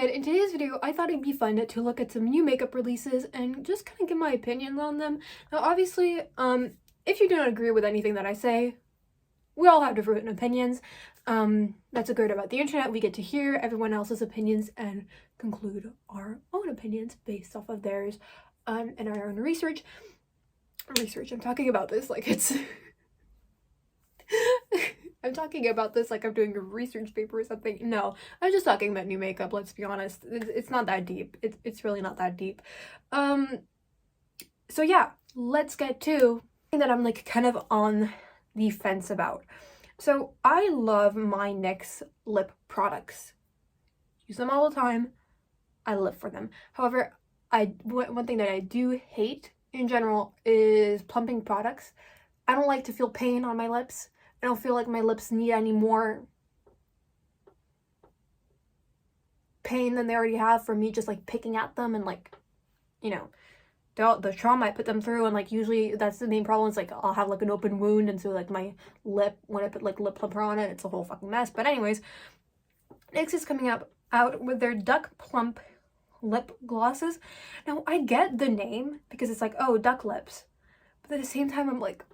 And in today's video, I thought it'd be fun to look at some new makeup releases and just kind of give my opinions on them. Now, obviously, if you don't agree with anything that I say, we all have different opinions. That's the great about the internet. We get to hear everyone else's opinions and conclude our own opinions based off of theirs, and our own research. I'm talking about this like it's... I'm talking about this like I'm doing a research paper or something. No, I'm just talking about new makeup, let's be honest. It's not that deep. It's really not that deep. So yeah, let's get to something that I'm like kind of on the fence about. So I love my NYX lip products. Use them all the time. I live for them. However, one thing that I do hate in general is plumping products. I don't like to feel pain on my lips. I don't feel like my lips need any more pain than they already have for me just like picking at them and like, you know, the trauma I put them through, and like usually that's the main problem. Is like I'll have like an open wound, and so like my lip, when I put like lip plumper on it, it's a whole fucking mess. But anyways, NYX is coming out with their Duck Plump lip glosses. Now I get the name because it's like, oh, duck lips, but at the same time I'm like,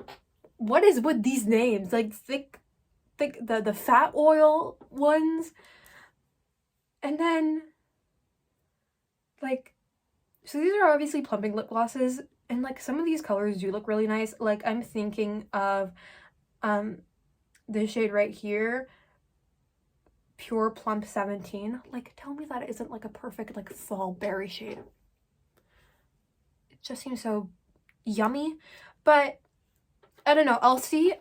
what is with these names? Like thick, the fat oil ones, and then like, so these are obviously plumping lip glosses, and like some of these colors do look really nice. Like I'm thinking of this shade right here, Pure Plump 17. Like, tell me that isn't like a perfect like fall berry shade. It just seems so yummy. But I don't know, I'll see.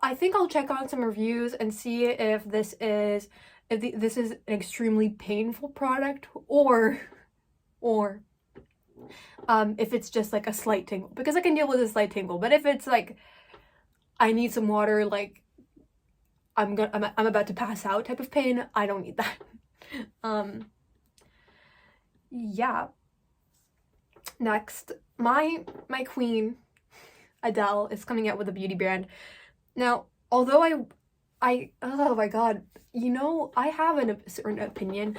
I think I'll check on some reviews and see if this is an extremely painful product or if it's just like a slight tingle, because I can deal with a slight tingle. But if it's like I need some water, like I'm about to pass out type of pain, I don't need that. Yeah. Next, my queen Adele is coming out with a beauty brand. Now, although I oh my god, you know, I have a certain opinion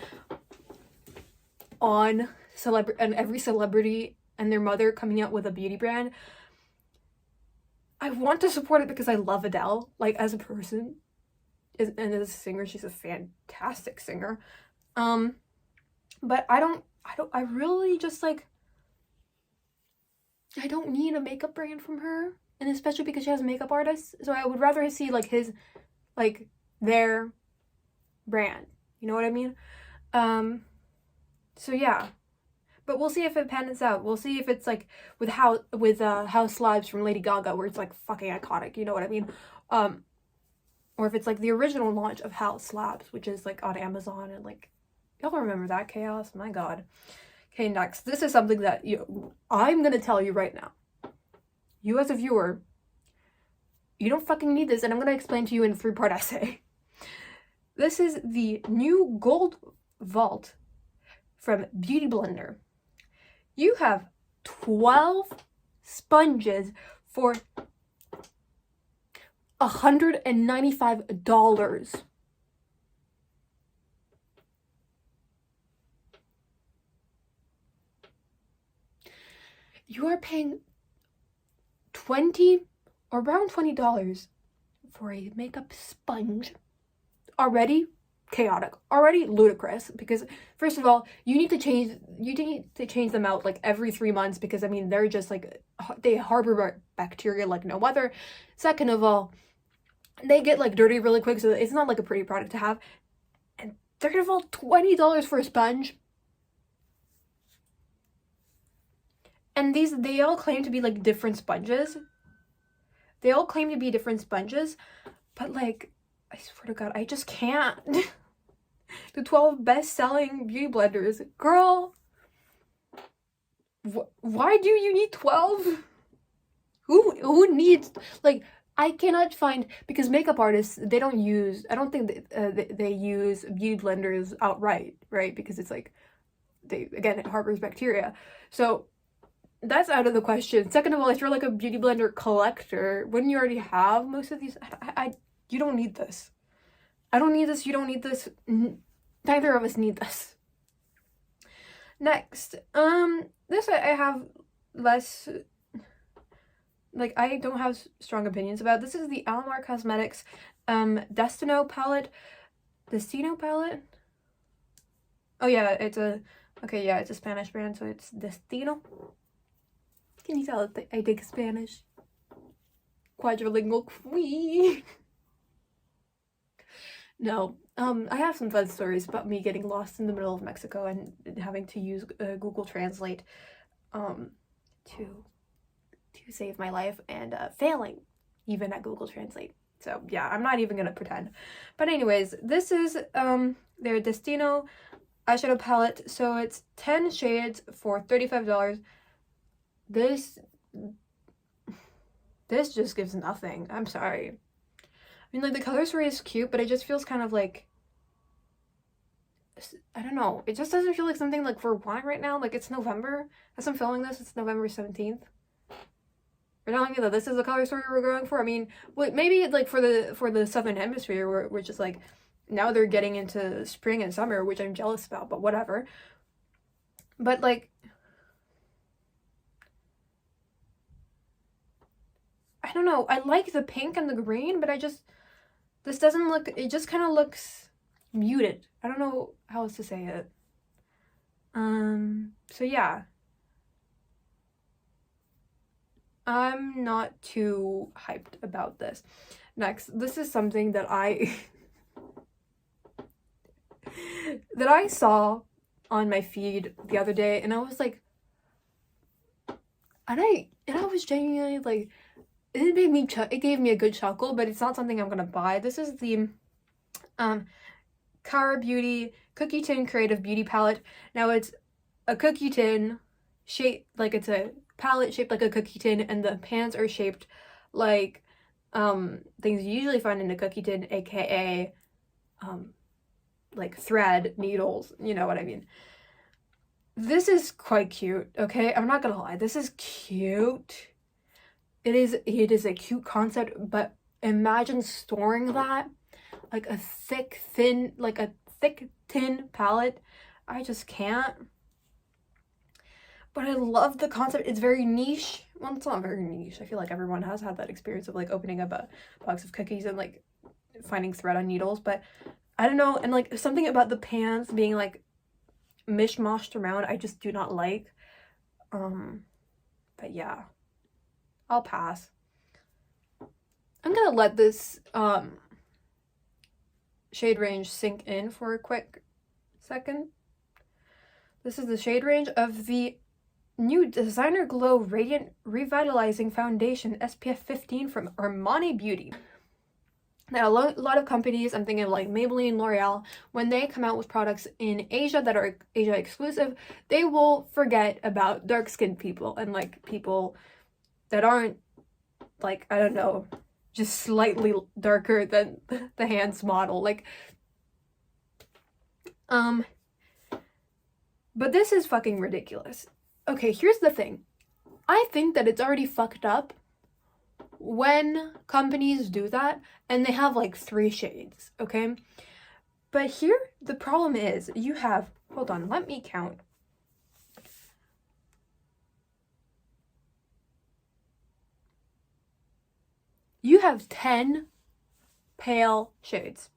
on every celebrity and their mother coming out with a beauty brand. I want to support it because I love Adele, like as a person, and as a singer, she's a fantastic singer. But I really just like, I don't need a makeup brand from her, and especially because she has a makeup artist. So I would rather see like their brand. You know what I mean? So yeah. But we'll see if it pans out. We'll see if it's like with House Labs from Lady Gaga, where it's like fucking iconic. You know what I mean? Or if it's like the original launch of House Labs, which is like on Amazon, and like, y'all remember that chaos? My god. Okay, next. This is something that I'm gonna tell you right now. You as a viewer, you don't fucking need this, and I'm gonna explain to you in a 3-part essay. This is the new Gold Vault from Beauty Blender. You have 12 sponges for $195. You are paying around $20 for a makeup sponge. Already chaotic, already ludicrous, because first of all, you need to change them out like every 3 months, because I mean, they're just like, they harbor bacteria like no other. Second of all, they get like dirty really quick, so it's not like a pretty product to have. And third of all, $20 for a sponge. And they all claim to be like different sponges. They all claim to be different sponges, but like, I swear to god, I just can't. The 12 best-selling beauty blenders. Girl, why do you need 12? Who needs, like, I cannot find, because makeup artists, they don't use, I don't think they use beauty blenders outright, right? Because it's like, again, it harbors bacteria. So that's out of the question. Second of all, if you're like a beauty blender collector, wouldn't you already have most of these? You don't need this. I don't need this. You don't need this. Neither of us need this. Next, this I have less, like, I don't have strong opinions about. This is the Alamar Cosmetics, Destino palette. Destino palette? Oh yeah, it's a, okay, yeah, it's a Spanish brand, so it's Destino. Can you tell that I dig Spanish? Quadrilingual queen. No, I have some fun stories about me getting lost in the middle of Mexico and having to use Google Translate, to save my life, and failing even at Google Translate. So yeah, I'm not even gonna pretend. But anyways, this is their Destino eyeshadow palette. So it's 10 shades for $35. This just gives nothing. I'm sorry. I mean, like, the color story is cute, but it just feels kind of like, I don't know. It just doesn't feel like something like for wine right now. Like, it's November. As I'm filming this, it's November 17th. We're telling me that this is the color story we're going for. I mean, maybe like for the Southern Hemisphere, which is like, now they're getting into spring and summer, which I'm jealous about, but whatever. But like, I don't know. I like the pink and the green, but this doesn't look, it just kind of looks muted. I don't know how else to say it. So yeah. I'm not too hyped about this. Next, this is something that I that I saw on my feed the other day, and I was like, and I was genuinely like, it gave me a good chuckle, but it's not something I'm gonna buy. This is the Kara Beauty Cookie Tin Creative Beauty Palette. Now it's a cookie tin shaped like, it's a palette shaped like a cookie tin, and the pans are shaped like things you usually find in a cookie tin, aka like thread, needles, you know what I mean. This is quite cute, okay? I'm not gonna lie, this is cute. It is a cute concept, but imagine storing that like a thick tin palette. I just can't. But I love the concept. It's very niche. Well, it's not very niche. I feel like everyone has had that experience of like opening up a box of cookies and like finding thread on needles, but I don't know. And like something about the pans being like mishmashed around, I just do not like. But yeah, I'll pass. I'm gonna let this shade range sink in for a quick second. This is the shade range of the new Designer Glow Radiant Revitalizing Foundation SPF 15 from Armani Beauty. Now, a lot of companies, I'm thinking of like Maybelline, L'Oreal, when they come out with products in Asia that are Asia exclusive, they will forget about dark-skinned people and like people that aren't like, I don't know, just slightly darker than the Hands model. Like, but this is fucking ridiculous. Okay, here's the thing. I think that it's already fucked up when companies do that and they have like 3 shades, okay? But here, the problem is you have, hold on, let me count. You have 10 pale shades,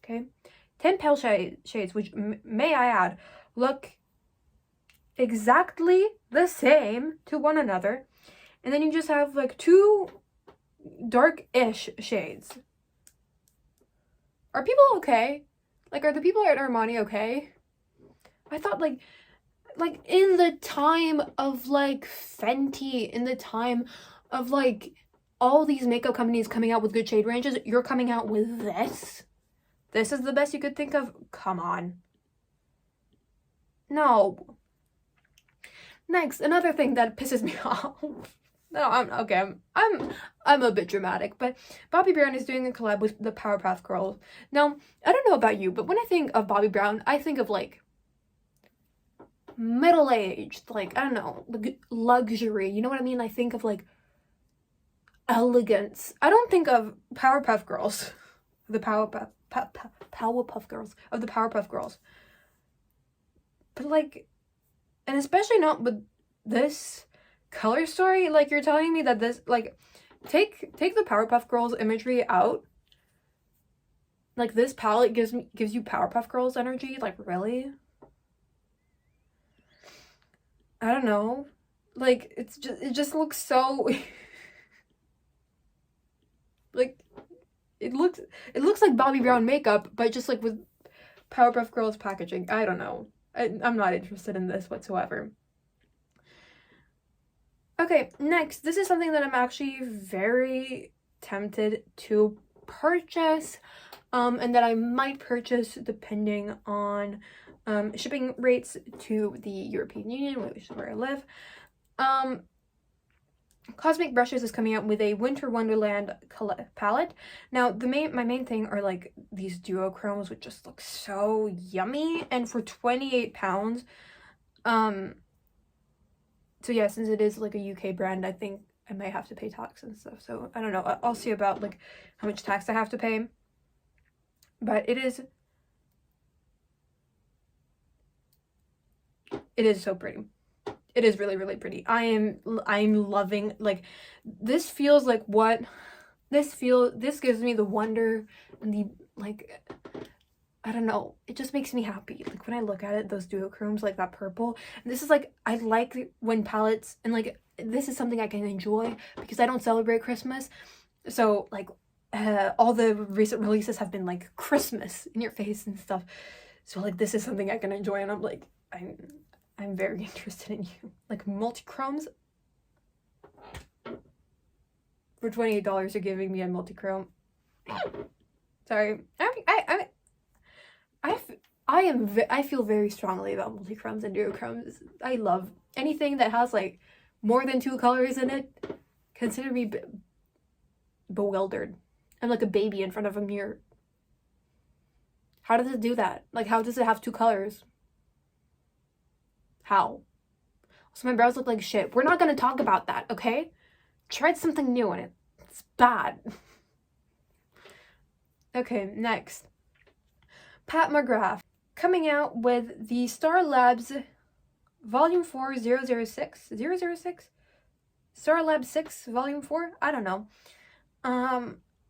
okay? 10 pale shades, which, may I add, look exactly the same to one another. And then you just have like 2 dark-ish shades. Are people okay? Like, are the people at Armani okay? I thought like in the time of like Fenty, in the time of like all these makeup companies coming out with good shade ranges, you're coming out with this? This is the best you could think of? Come on. No. Next, another thing that pisses me off. No, I'm a bit dramatic, but Bobbi Brown is doing a collab with the Powerpuff Girls. Now, I don't know about you, but when I think of Bobbi Brown, I think of like middle-aged, like, I don't know, luxury, you know what I mean? I think of like elegance. I don't think of Powerpuff Girls, the Powerpuff Girls, of the Powerpuff Girls. But like, And especially not with this color story. Like, you're telling me that this, like, take the Powerpuff Girls imagery out. Like, this palette gives you Powerpuff Girls energy. Like, really? I don't know. Like, it just looks so like, it looks like Bobbi Brown makeup, but just like with Powerpuff Girls packaging. I don't know. I'm not interested in this whatsoever. Okay, next, this is something that I'm actually very tempted to purchase, and that I might purchase depending on shipping rates to the European Union, which is where I live. Cosmic Brushes is coming out with a Winter Wonderland palette. Now, my main thing are like these duochromes, which just look so yummy, and for 28 pounds. So yeah, since it is like a UK brand, I think I might have to pay tax and stuff. So I don't know. I'll see about like how much tax I have to pay. But it is so pretty. It is really, really pretty. I'm loving, like, this feels like what this gives me the wonder and the, like, I don't know, it just makes me happy. Like, when I look at it, those duochromes, like that purple, and this is like, I like when palettes, and like, this is something I can enjoy because I don't celebrate Christmas. So like, all the recent releases have been like Christmas in your face and stuff. So like, this is something I can enjoy, and I'm like, I'm very interested in you. Like, multi-chromes. For $28, you're giving me a multi-chrome. Sorry. I feel very strongly about multi-chromes and duochromes. I love anything that has like more than 2 colors in it. Consider me bewildered. I'm like a baby in front of a mirror. How does it do that? Like, how does it have 2 colors? How? So my brows look like shit. We're not gonna talk about that, okay? Tried something new and it's bad. Okay, next. Pat McGrath coming out with the Star Labs Volume 4 006? 006? Star Lab 6 Volume 4? I don't know.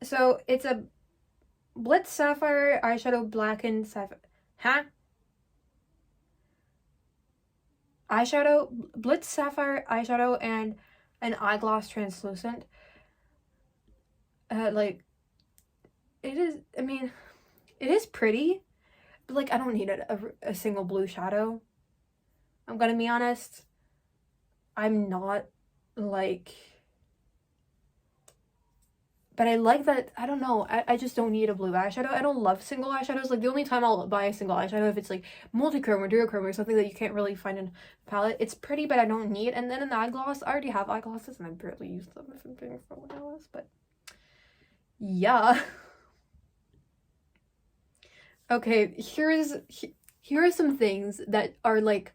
So it's a Blitz Sapphire eyeshadow blackened sapphire. Huh? Eyeshadow, Blitz Sapphire eyeshadow, and an eyegloss translucent. Like, it is, I mean, it is pretty, but like, I don't need a single blue shadow. I'm gonna be honest. I'm not like, but I like that, I don't know, I just don't need a blue eyeshadow. I don't love single eyeshadows. Like, the only time I'll buy a single eyeshadow if it's like multi-chrome or duochrome or something that you can't really find in a palette. It's pretty, but I don't need. And then an eyegloss, I already have eyeglasses and I barely use them if I'm being for what else, but yeah. Okay, here are some things that are like,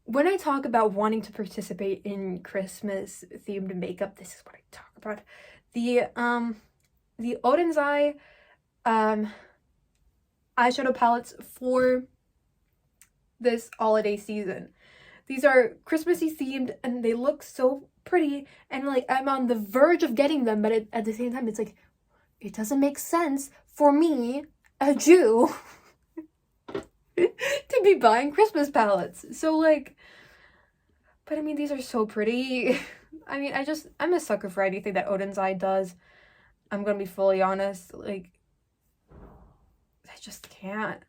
when I talk about wanting to participate in Christmas themed makeup, this is what I talk about. The Odin's Eye eyeshadow palettes for this holiday season. These are Christmassy themed and they look so pretty, and like, I'm on the verge of getting them, but at the same time, it's like, it doesn't make sense for me, a Jew, to be buying Christmas palettes. So like, but I mean, these are so pretty. I mean, I'm a sucker for anything that Odin's Eye does. I'm gonna be fully honest. Like, I just can't.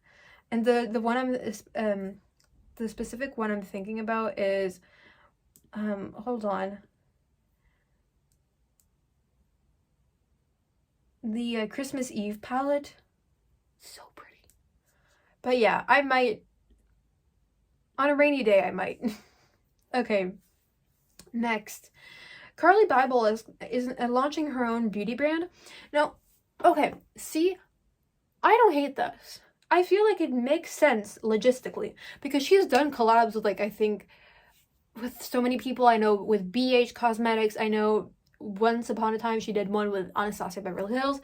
And the one the specific one I'm thinking about is, hold on. The Christmas Eve palette. So pretty. But yeah, I might, on a rainy day, I might. Okay, next. Carly Bible is launching her own beauty brand. Now, okay, see, I don't hate this. I feel like it makes sense logistically because she's done collabs with, like, I think, with so many people. I know with BH Cosmetics. I know once upon a time she did one with Anastasia Beverly Hills.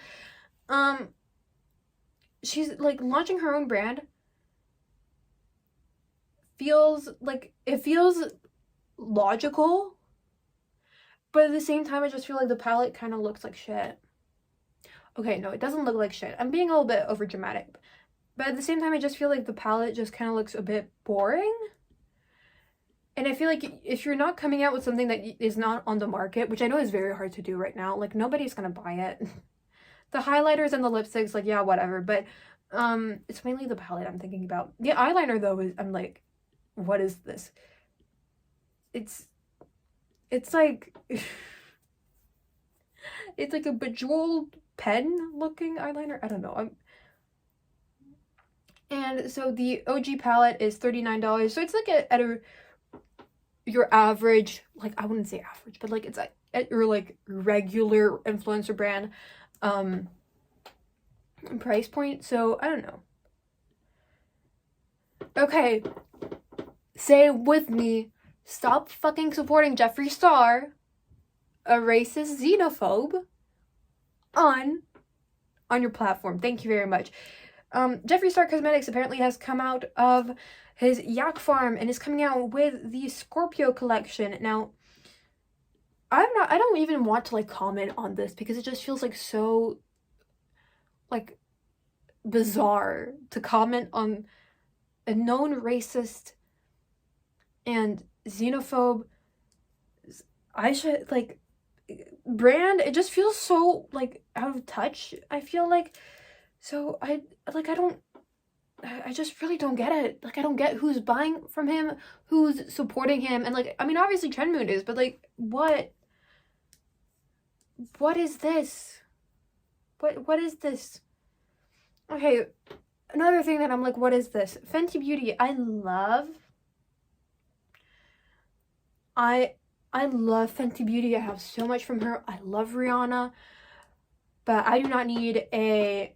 She's like launching her own brand. feels like, it feels logical, but at the same time I just feel like the palette kind of looks like shit. Okay, no, it doesn't look like shit. I'm being a little bit over dramatic, but at the same time I just feel like the palette just kind of looks a bit boring. And I feel like if you're not coming out with something that is not on the market, which I know is very hard to do right now, like nobody's gonna buy it. The highlighters and the lipsticks, like, yeah, whatever, but it's mainly the palette I'm thinking about. The eyeliner though is, I'm like, what is this? It's like it's like a bejeweled pen looking eyeliner. I don't know. And so the OG palette is $39. So it's like at your average, like, I wouldn't say average, but like it's like at your like regular influencer brand price point. So I don't know. Okay, say it with me. Stop fucking supporting Jeffree Star, a racist xenophobe, on your platform. Thank you very much. Jeffree Star Cosmetics apparently has come out of his yak farm and is coming out with the Scorpio collection. Now, I don't even want to like comment on this because it just feels like so like bizarre to comment on a known racist and xenophobe brand. It just feels so like out of touch, I feel like. So I just really don't get it. Like, I don't get who's buying from him, who's supporting him, and like, I mean, obviously Trend Moon is, but like, what is this? What is this? Okay, another thing that I'm like, what is this? Fenty Beauty, I love Fenty Beauty. I have so much from her. I love Rihanna, but I do not need a,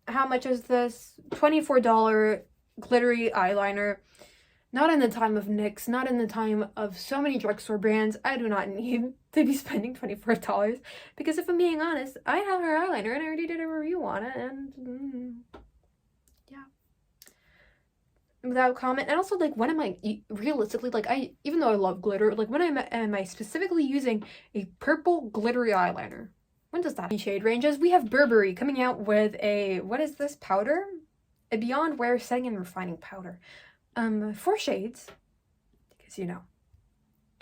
how much is this? $24 glittery eyeliner. Not in the time of NYX, not in the time of so many drugstore brands. I do not need to be spending $24 because if I'm being honest, I have her eyeliner and I already did a review on it, and yeah. Without comment. And also, like, when am I realistically, like, even though I love glitter, like, when am I specifically using a purple glittery eyeliner? When does that shade ranges? We have Burberry coming out with a, what is this powder? A Beyond Wear Setting and Refining Powder. 4 shades, because, you know,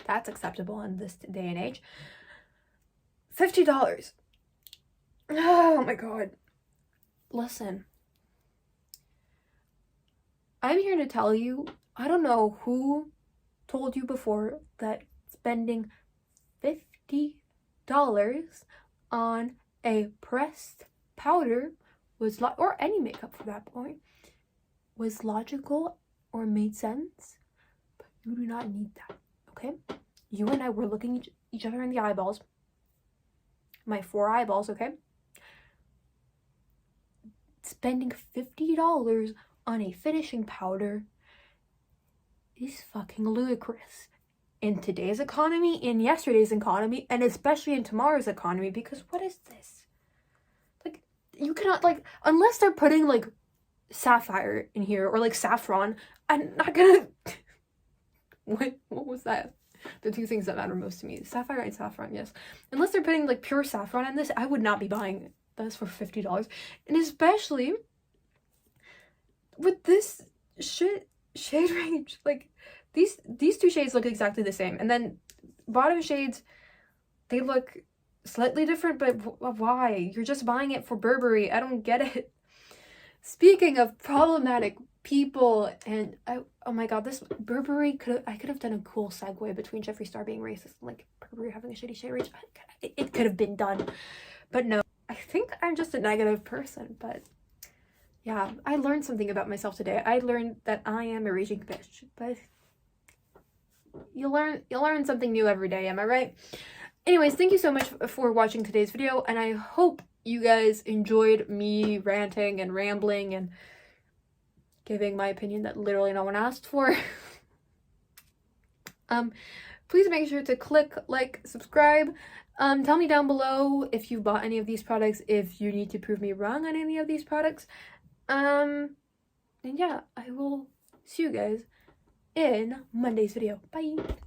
that's acceptable in this day and age. $50. Oh my god. Listen. I'm here to tell you, I don't know who told you before that spending $50 on a pressed powder was, or any makeup for that point, was logical or made sense, but you do not need that, okay? You and I were looking each other in the eyeballs, my 4 eyeballs, okay? Spending $50 on a finishing powder is fucking ludicrous in today's economy, in yesterday's economy, and especially in tomorrow's economy, because what is this? Like, you cannot, like, unless they're putting, like, sapphire in here, or, like, saffron, I'm not gonna... what was that? The 2 things that matter most to me. Sapphire and saffron, yes. Unless they're putting, like, pure saffron in this, I would not be buying this for $50. And especially with this shade range, like, these 2 shades look exactly the same, and then bottom shades, they look slightly different, but why? You're just buying it for Burberry. I don't get it. Speaking of problematic people, and oh my god, this Burberry I could have done a cool segue between Jeffree Star being racist and like Burberry having a shitty shade range. It could have been done, but no. I think I'm just a negative person, but yeah, I learned something about myself today. I learned that I am a raging bitch, but you learn something new every day, am I right? Anyways, thank you so much for watching today's video, and I hope you guys enjoyed me ranting and rambling and giving my opinion that literally no one asked for. Please make sure to click like, subscribe. Tell me down below if you bought any of these products, if you need to prove me wrong on any of these products. And yeah, I will see you guys in Monday's video. Bye!